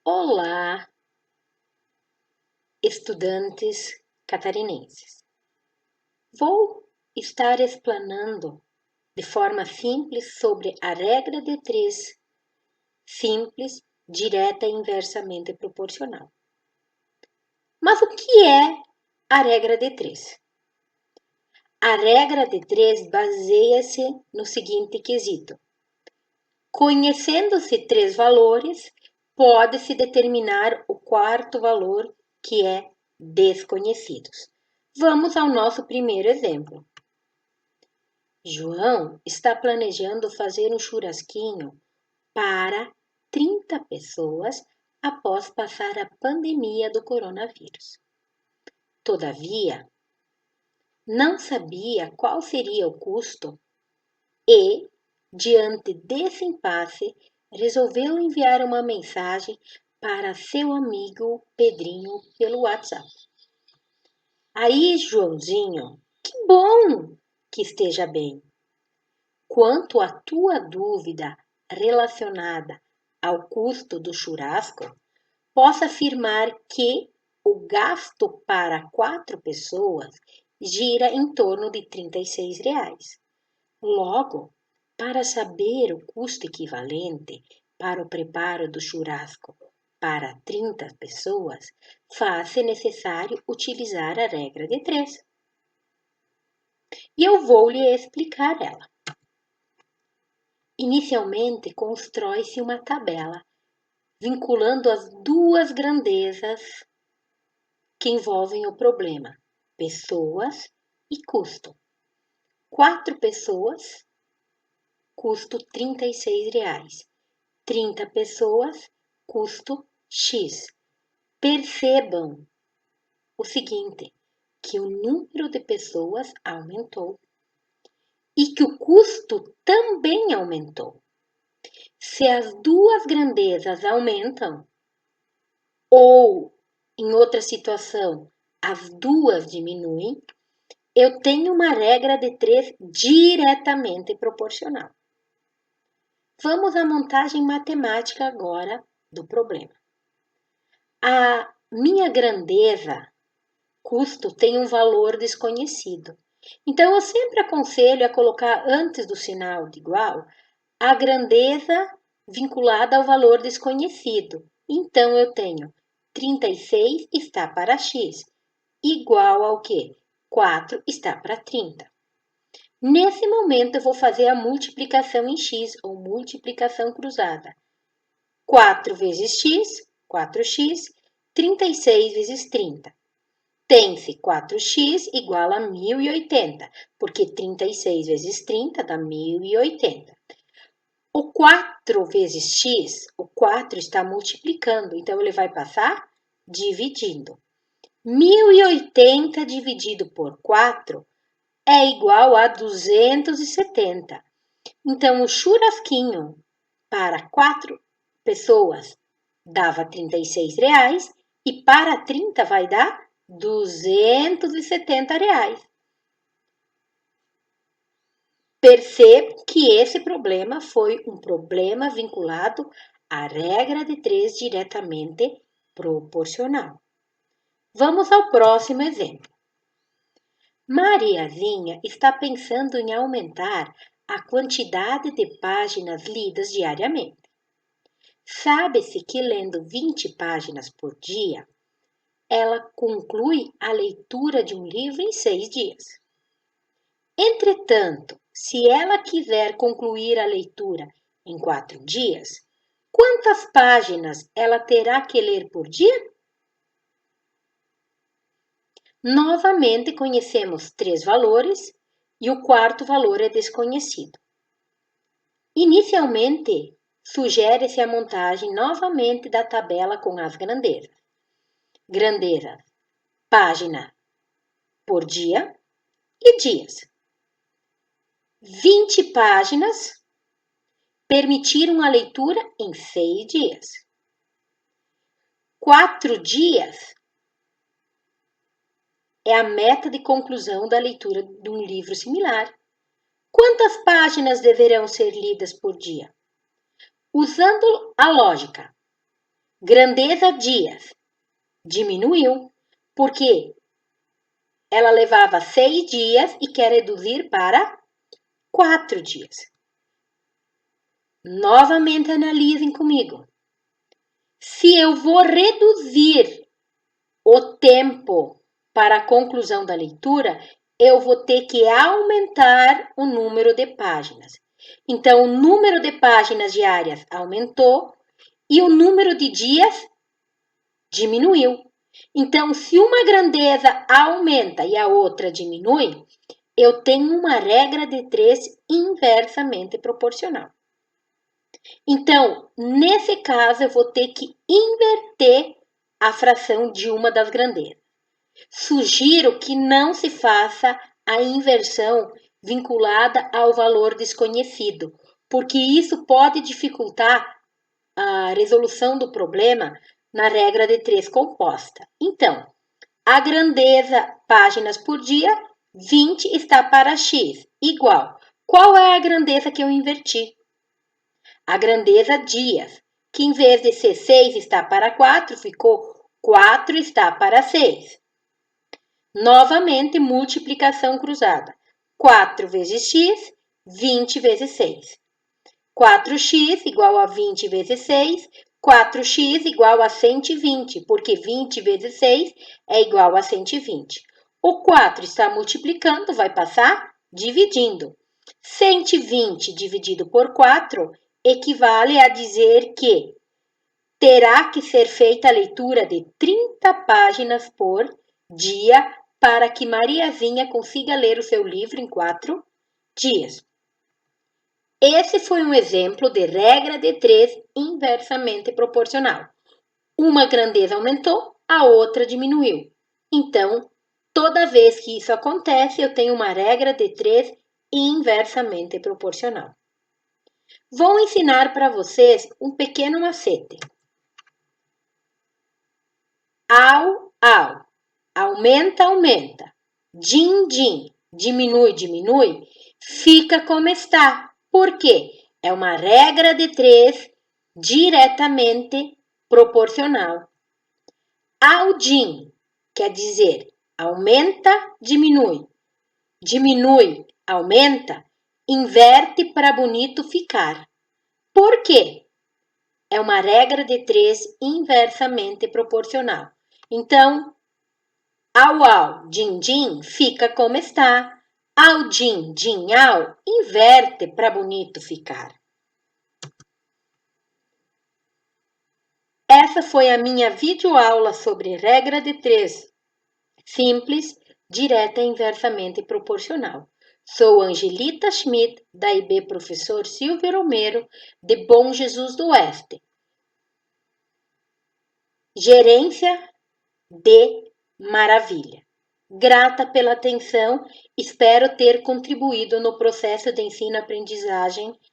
Olá, estudantes catarinenses. Vou estar explanando de forma simples sobre a regra de 3, simples, direta e inversamente proporcional. Mas o que é a regra de 3? A regra de 3 baseia-se no seguinte quesito: conhecendo-se 3 valores, pode-se determinar o quarto valor, que é desconhecidos. Vamos ao nosso primeiro exemplo. João está planejando fazer um churrasquinho para 30 pessoas após passar a pandemia do coronavírus. Todavia, não sabia qual seria o custo e, diante desse impasse, resolveu enviar uma mensagem para seu amigo Pedrinho pelo WhatsApp. Aí, Joãozinho, que bom que esteja bem. Quanto à tua dúvida relacionada ao custo do churrasco, posso afirmar que o gasto para 4 pessoas gira em torno de R$ 36. Logo, para saber o custo equivalente para o preparo do churrasco para 30 pessoas, faz-se necessário utilizar a regra de 3. E eu vou lhe explicar ela. Inicialmente, constrói-se uma tabela vinculando as duas grandezas que envolvem o problema: pessoas e custo. 4 pessoas, custo R$ 36. 30 pessoas, custo X. Percebam o seguinte, que o número de pessoas aumentou e que o custo também aumentou. Se as duas grandezas aumentam, ou, em outra situação, as duas diminuem, eu tenho uma regra de 3 diretamente proporcional. Vamos à montagem matemática agora do problema. A minha grandeza, custo, tem um valor desconhecido. Então, eu sempre aconselho a colocar antes do sinal de igual a grandeza vinculada ao valor desconhecido. Então, eu tenho 36 está para x, igual ao quê? 4 está para 30. Nesse momento, eu vou fazer a multiplicação em x, ou multiplicação cruzada. 4 vezes x, 4x, 36 vezes 30. Tem-se 4x igual a 1080, porque 36 vezes 30 dá 1080. O 4 vezes x, o 4 está multiplicando, então ele vai passar dividindo. 1080 dividido por 4 é igual a 270. Então, o churrasquinho para 4 pessoas dava R$ 36 e para 30 vai dar R$ 270. Percebo que esse problema foi um problema vinculado à regra de 3 diretamente proporcional. Vamos ao próximo exemplo. Mariazinha está pensando em aumentar a quantidade de páginas lidas diariamente. Sabe-se que lendo 20 páginas por dia, ela conclui a leitura de um livro em 6 dias. Entretanto, se ela quiser concluir a leitura em 4 dias, quantas páginas ela terá que ler por dia? Novamente conhecemos 3 valores e o quarto valor é desconhecido. Inicialmente, sugere-se a montagem novamente da tabela com as grandezas. Grandeza, página por dia e dias. 20 páginas permitiram a leitura em 6 dias. 4 dias é a meta de conclusão da leitura de um livro similar. Quantas páginas deverão ser lidas por dia? Usando a lógica, Grandeza dias diminuiu, porque ela levava 6 dias e quer reduzir para 4 dias. Novamente analisem comigo. Se eu vou reduzir o tempo para a conclusão da leitura, eu vou ter que aumentar o número de páginas. Então, o número de páginas diárias aumentou e o número de dias diminuiu. Então, se uma grandeza aumenta e a outra diminui, eu tenho uma regra de 3 inversamente proporcional. Então, nesse caso, eu vou ter que inverter a fração de uma das grandezas. Sugiro que não se faça a inversão vinculada ao valor desconhecido, porque isso pode dificultar a resolução do problema na regra de 3 composta. Então, a grandeza páginas por dia, 20 está para x, igual. Qual é a grandeza que eu inverti? A grandeza dias, que em vez de ser 6 está para 4, ficou 4 está para 6. Novamente, multiplicação cruzada. 4 vezes x, 20 vezes 6. 4x igual a 20 vezes 6, 4x igual a 120, porque 20 vezes 6 é igual a 120. O 4 está multiplicando, vai passar dividindo. 120 dividido por 4 equivale a dizer que terá que ser feita a leitura de 30 páginas por dia para que Mariazinha consiga ler o seu livro em 4 dias. Esse foi um exemplo de regra de 3 inversamente proporcional. Uma grandeza aumentou, a outra diminuiu. Então, toda vez que isso acontece, eu tenho uma regra de 3 inversamente proporcional. Vou ensinar para vocês um pequeno macete. Au, au, aumenta, aumenta, din, din, diminui, diminui, fica como está. Por quê? É uma regra de 3 diretamente proporcional. Ao din quer dizer aumenta, diminui. Diminui, aumenta, inverte para bonito ficar. Por quê? É uma regra de 3 inversamente proporcional. Então, au, din, din, fica como está. Ao, din, din, au, inverte para bonito ficar. Essa foi a minha videoaula sobre regra de 3, simples, direta e inversamente proporcional. Sou Angelita Schmidt, da IB Professor Silvio Romero, de Bom Jesus do Oeste. Gerência de Maravilha. Grata pela atenção, espero ter contribuído no processo de ensino-aprendizagem